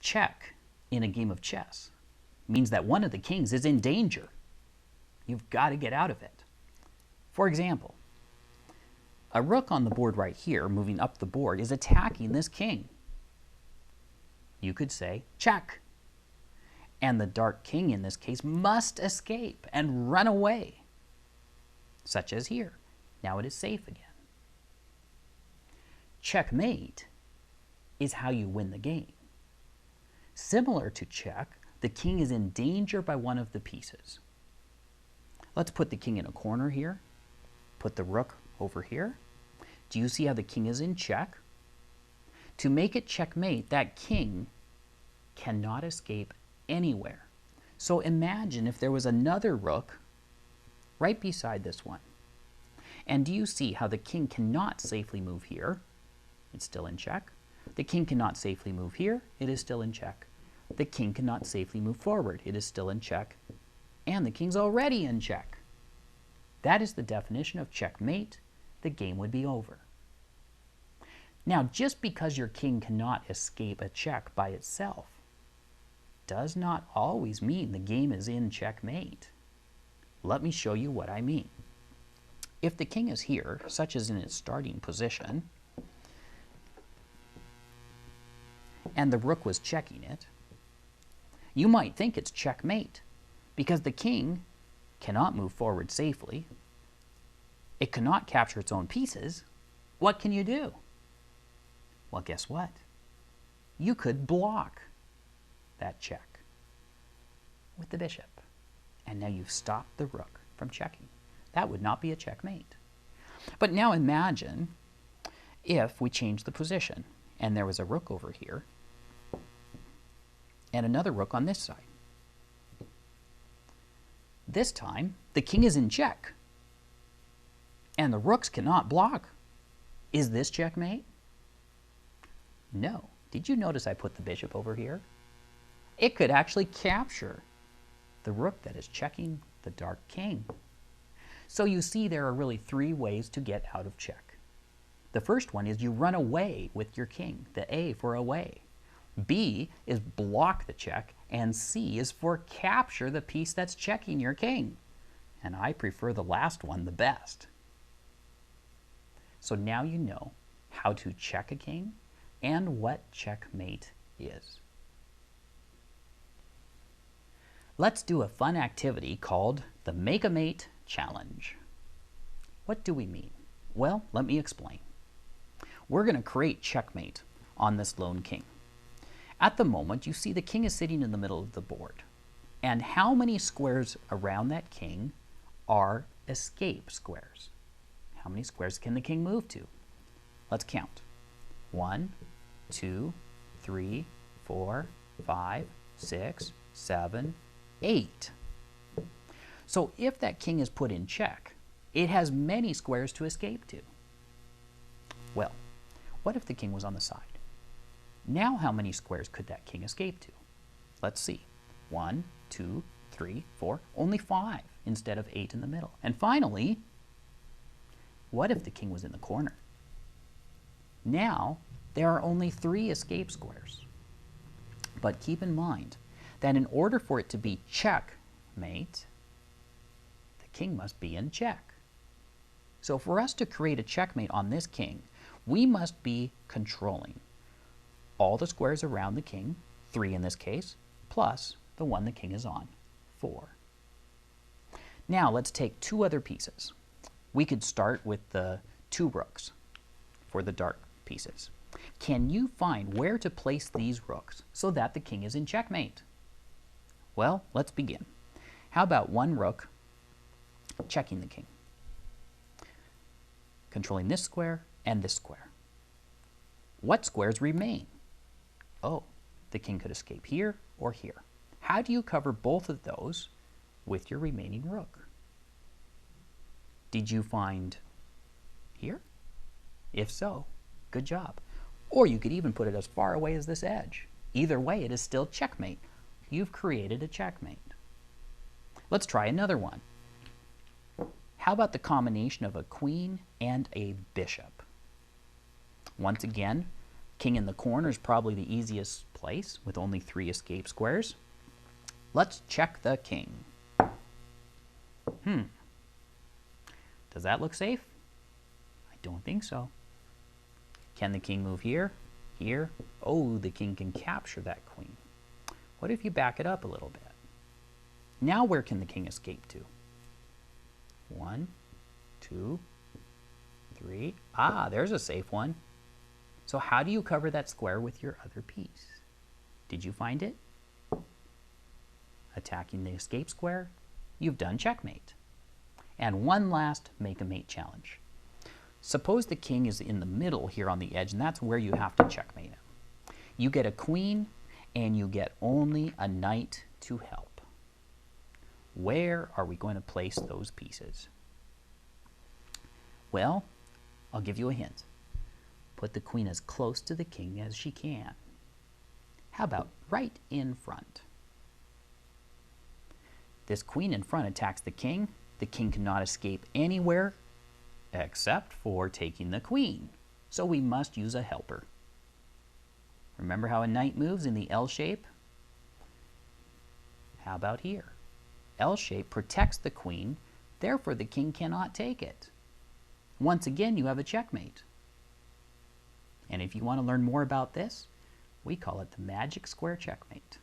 check in a game of chess means that one of the kings is in danger. You've got to get out of it. For example, a rook on the board right here, moving up the board, is attacking this king. You could say, check. And the dark king in this case must escape and run away, such as here. Now it is safe again. Checkmate is how you win the game. Similar to check, the king is in danger by one of the pieces. Let's put the king in a corner here. Put the rook over here. Do you see how the king is in check? To make it checkmate, that king cannot escape anywhere. So imagine if there was another rook right beside this one. And do you see how the king cannot safely move here? It's still in check. The king cannot safely move here. It is still in check. The king cannot safely move forward. It is still in check. And the king's already in check. That is the definition of checkmate. The game would be over. Now, just because your king cannot escape a check by itself does not always mean the game is in checkmate. Let me show you what I mean. If the king is here, such as in its starting position, and the rook was checking it, you might think it's checkmate because the king cannot move forward safely. It cannot capture its own pieces. What can you do? Well, guess what? You could block that check with the bishop. And now you've stopped the rook from checking. That would not be a checkmate. But now imagine if we change the position and there was a rook over here and another rook on this side. This time, the king is in check and the rooks cannot block. Is this checkmate? No. Did you notice I put the bishop over here? It could actually capture the rook that is checking the dark king. So you see there are really three ways to get out of check. The first one is you run away with your king, the A for away. B is block the check, and C is for capture the piece that's checking your king. And I prefer the last one the best. So now you know how to check a king and what checkmate is. Let's do a fun activity called the Make a Mate Challenge. What do we mean? Well, let me explain. We're going to create checkmate on this lone king. At the moment, you see the king is sitting in the middle of the board. And how many squares around that king are escape squares? How many squares can the king move to? Let's count. 1, 2, 3, 4, 5, 6, 7, 8. So if that king is put in check, it has many squares to escape to. Well, what if the king was on the side? Now how many squares could that king escape to? Let's see. 1, 2, 3, 4, only 5 instead of 8 in the middle. And finally, what if the king was in the corner? Now there are only 3 escape squares. But keep in mind that in order for it to be checkmate, the king must be in check. So for us to create a checkmate on this king, we must be controlling all the squares around the king, 3 in this case, plus the one the king is on, 4. Now let's take 2 other pieces. We could start with the 2 rooks for the dark pieces. Can you find where to place these rooks so that the king is in checkmate? Well, let's begin. How about 1 rook checking the king, controlling this square and this square? What squares remain? Oh, the king could escape here or here. How do you cover both of those with your remaining rook? Did you find here? If so, good job. Or you could even put it as far away as this edge. Either way, it is still checkmate. You've created a checkmate. Let's try another one. How about the combination of a queen and a bishop? Once again, King in the corner is probably the easiest place with only 3 escape squares. Let's check the king. Does that look safe? I don't think so. Can the king move here? Here? Oh, the king can capture that queen. What if you back it up a little bit? Now where can the king escape to? 1, 2, 3. Ah, there's a safe one. So how do you cover that square with your other piece? Did you find it? Attacking the escape square? You've done checkmate. And one last make a mate challenge. Suppose the king is in the middle here on the edge, and that's where you have to checkmate him. You get a queen, and you get only a knight to help. Where are we going to place those pieces? Well, I'll give you a hint. Put the queen as close to the king as she can. How about right in front? This queen in front attacks the king. The king cannot escape anywhere except for taking the queen. So we must use a helper. Remember how a knight moves in the L shape? How about here? L shape protects the queen, therefore the king cannot take it. Once again, you have a checkmate. And if you want to learn more about this, we call it the magic square checkmate.